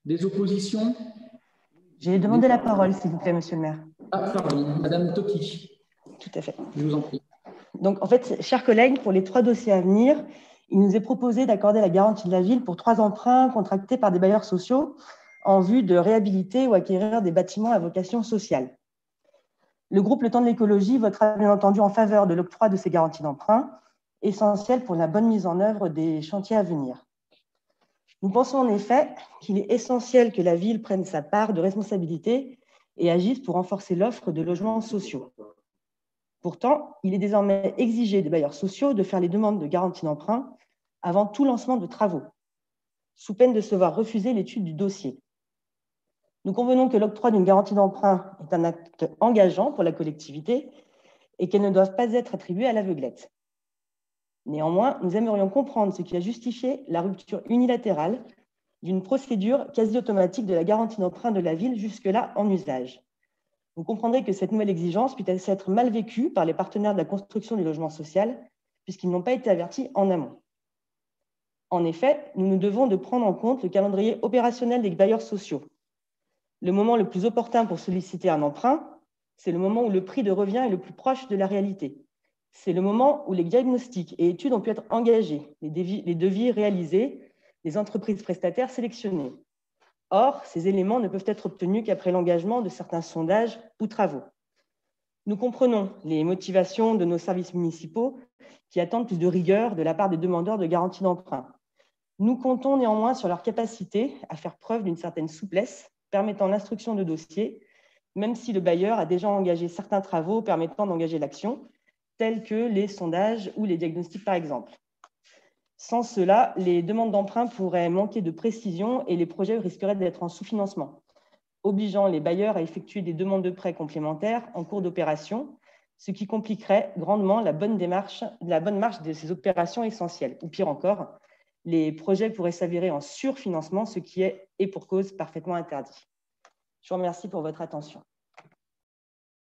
Des oppositions? J'ai demandé la parole, s'il vous plaît, monsieur le maire. Ah, pardon, Madame Toki. Tout à fait. Je vous en prie. Donc, en fait, chers collègues, pour les 3 dossiers à venir, il nous est proposé d'accorder la garantie de la ville pour 3 emprunts contractés par des bailleurs sociaux en vue de réhabiliter ou acquérir des bâtiments à vocation sociale. Le groupe Le Temps de l'écologie votera bien entendu en faveur de l'octroi de ces garanties d'emprunt, essentielles pour la bonne mise en œuvre des chantiers à venir. Nous pensons en effet qu'il est essentiel que la ville prenne sa part de responsabilité et agisse pour renforcer l'offre de logements sociaux. Pourtant, il est désormais exigé des bailleurs sociaux de faire les demandes de garantie d'emprunt avant tout lancement de travaux, sous peine de se voir refuser l'étude du dossier. Nous convenons que l'octroi d'une garantie d'emprunt est un acte engageant pour la collectivité et qu'elles ne doivent pas être attribuées à l'aveuglette. Néanmoins, nous aimerions comprendre ce qui a justifié la rupture unilatérale d'une procédure quasi automatique de la garantie d'emprunt de la ville jusque-là en usage. Vous comprendrez que cette nouvelle exigence puisse être mal vécue par les partenaires de la construction du logement social, puisqu'ils n'ont pas été avertis en amont. En effet, nous nous devons de prendre en compte le calendrier opérationnel des bailleurs sociaux. Le moment le plus opportun pour solliciter un emprunt, c'est le moment où le prix de revient est le plus proche de la réalité. C'est le moment où les diagnostics et études ont pu être engagés, les devis réalisés, les entreprises prestataires sélectionnées. Or, ces éléments ne peuvent être obtenus qu'après l'engagement de certains sondages ou travaux. Nous comprenons les motivations de nos services municipaux qui attendent plus de rigueur de la part des demandeurs de garantie d'emprunt. Nous comptons néanmoins sur leur capacité à faire preuve d'une certaine souplesse permettant l'instruction de dossiers, même si le bailleur a déjà engagé certains travaux permettant d'engager l'action, tels que les sondages ou les diagnostics par exemple. Sans cela, les demandes d'emprunt pourraient manquer de précision et les projets risqueraient d'être en sous-financement, obligeant les bailleurs à effectuer des demandes de prêts complémentaires en cours d'opération, ce qui compliquerait grandement la bonne marche de ces opérations essentielles. Ou pire encore, les projets pourraient s'avérer en surfinancement, ce qui est, et pour cause, parfaitement interdit. Je vous remercie pour votre attention.